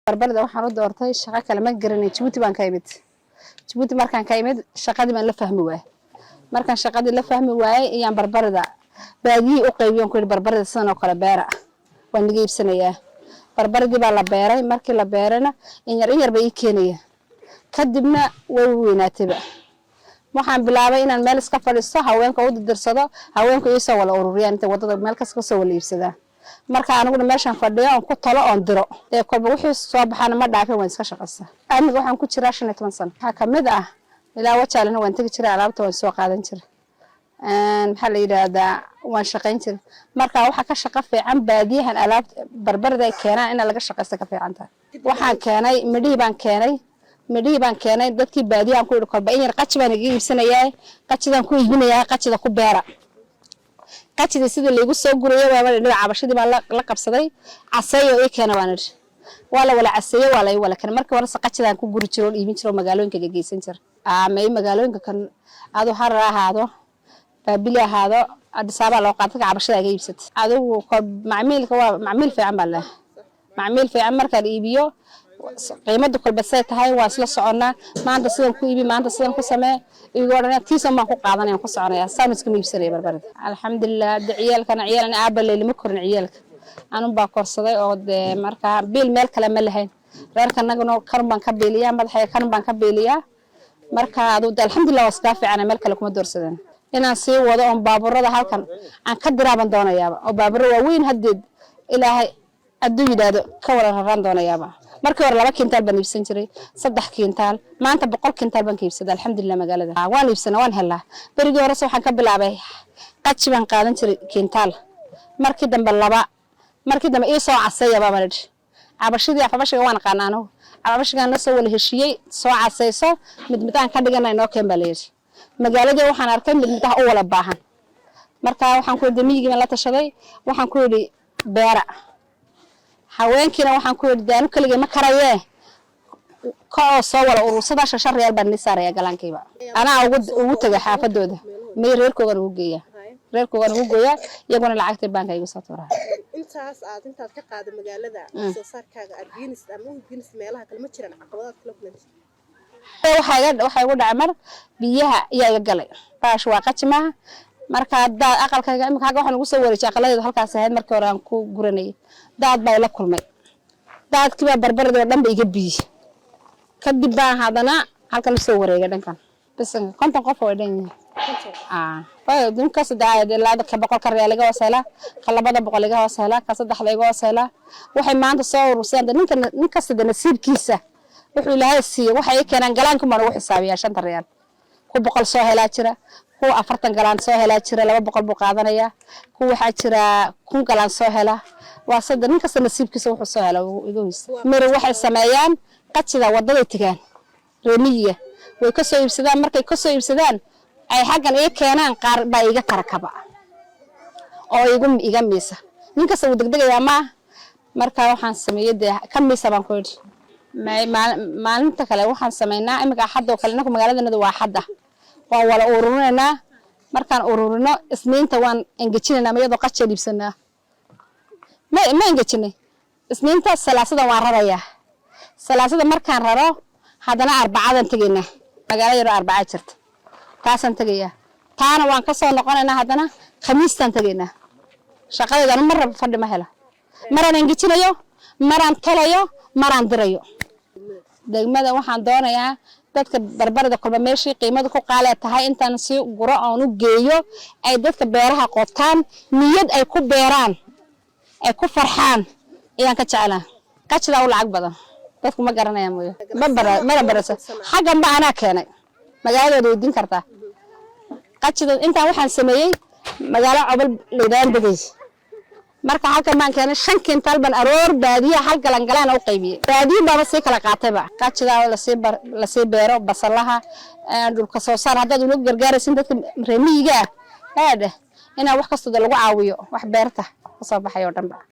بربرده waxaan u doortay shaqo kale ma garanay Djibouti baan ka imid Djibouti markaan ka imid shaqadii baan la fahmi waayay markaan shaqadii la fahmi waayay ayaan barbarada baadii u qaybiyay ku barbarada san oo kala beera waan niga iibsanayaa barbaradii baa la beeray markii la beerana in yar bay keenaya kadibna way weynaatay waxaan bilaabay inaan meel iska fadhiisto haweenka u dirsado haweenku ay soo wala ururiyaan inta wadada meel kasta soo wala iibsadaan marka anigu meeshan fadhiyo aan ku talo aan diro ee kolba wixii soo baxana ma dhaafin waan iska shaqaysaa anigu waxaan ku jiraa 15 sano waxa kamid ah ilaa wajaalana waan tagi jiray alaabta waan soo qaadan jiray maxaa la yiraahdaa waan shaqayn jiray marka waxa ka shaqo fiican baadiyahan alaabta barbarada ay keenaan in laga shaqaysto ka fiican tahay waxaan keenay midhii baan keenay dadkii baadiyahan ku yiri kolba in yar qaci baan iga iibsanayaa qacidan ku iibinayaa qacida ku beera qacida sida leegu soo guriyay waa dhinaca cabashadii baan la qabsaday casayo ay keenay waan ir wala casayo wala kan markii hore qacidan ku guri jiro iibin jiro magaalooyinka geysan jir may magaalooyinka kan aad har ahaado baabili ahaado adisaba loo qaatay cabashada ay iibsatay adigu macmiilka waa macmiil fiican baa leh macmiil fiican marka iibiyo qiimada kolba say tahay waa isla soconaa maanta sidan ku iibi maanta sidan ku samee iyagoo dhan tiisan baan ku qaadanayaan ku soconayaa saamiska miibsanay barbarada alxamdulillah ciyaalkana aaba leelima korin ciyaalka anun baa korsaday oo marka bil meel kale ma lahayn reerkanaguna kan baan ka beeliyaa madaxay kan baan ka beeliyaa marka alxamdulillah waa iska fiican meel kale kuma doorsadeen inaan sii wado oo baaburada halkan aan ka diraaban doonayaaba oo baaburo waaweyn hadeed ilaahay aduu yiraahdo ka wala raraan doonayaaba markii hore 2 kintaal baan iibsan jiray 3 kintaal maanta 100 kintaal baan ka iibsaday alxamdulillah magaalada waan iibsanaa waan helaa berigii hore waxaan ka bilaabay qaci baan qaadan jiray kintaal markii dambe 2 markii dambe ii soo casayaba baan cabashadii afabashiga waan qaanaano cabashigan la soo wala heshiyay soo casayso mid aan ka dhiganay noo keen baleer magaalada waxaan arkay mid u wala baahan marka waxaan ku damiigii la tashaday waxaan ku yiri beera haweenkina waxaan ku yiraahdaa kaliya ma karayee ka soo wala urursada shashar reer baan nisaaraya galankiiba ana ugu tagay xaafadooda may reerkoodan ugu geeyaa iyaguna lacagta banka igu soo tuuraa intaas ka qaado magaalada soo saarkaaga arginis ama arginis meelaha kale ma jiraan caqabadaad kala kulantay waxay ugu dhacmar biyaha iyaga galay baash waa qacimaha marka aqalkayga imika waxaan ugu soo wareejay aqaladeedu halkaas ahayd markii hore aan ku guranay daad baa la kulmay daadkii baa barbarada dhanba iga biyay kadib baan hadana halkan soo wareegay dhankan bas konton qof oo dhan way dunka saddeed ilaa ka 100 ka real laga wasala ka 200 laga wasala ka 3 laga wasala waxay maanta soo urursan ninka sida nasiibkiisa wuxuu ilaahay siiyay waxay keenan galaanka ma lagu xisaabiyaa 5 real ku 100 soo helaa jira ku 40 galaan soo helaa jira 200 buu qaadanaya ku waxa jira 1 galaan soo helaa waa sadda ninka nasiibkiisa wuxuu soo helaa igu his mar waxay sameeyaan qacida wadada tagaan reemiga way ka soo iibsadaan markay ka soo iibsadaan ay xaqan ay keenaan qaar baa iga tarakaba oo iga miisa ninka soo degdegaya ma marka waxaan sameeyay ka miisa baan ku yiri maalinta kale waxaan sameeynaa imika xaddo kale inagu magaaladana waa xadda waa wala ururinaa markaan ururino isniinta waan engejinaa mayadoo qaci liibsanaa ma engejinay isniinta salaasada waan rarayaa salaasada markaan raro hadana arbaacadan tageena magaalada yar arbaaca jirta taasan tageeyaa taana waan ka soo noqonaynaa hadana khamiistan tageena shaqadeedan mar fadhi ma hela maraan engejinayo maraan talayo maraan dirayo degmada waxaan doonayaa dadka barbarada kolba meeshii qiimada ku qaale tahay intaan si guro aan u geeyo ay dadka beeraha qotaan niyad ay ku beeraan ay ku farxaan ayaan ka jeclaa qacida u lacag badan dadku ma garanayaan mooyo ma barasa xaqan ba ana keenay magaalada weydin kartaa qacida inta waxaan sameeyay magaalo cobol leedaan degay marka halka maan keenay 5 kintaal ban aroor baadiya hal galan oo qaybiyay baadiya baba si kala qaatayba qacida la sii beero basalaha dhulka soo saar hadda uu gargaaraysan dadka reemiyiga ina wax kasta lagu caawiyo wax beerta ka soo baxay oo dhanba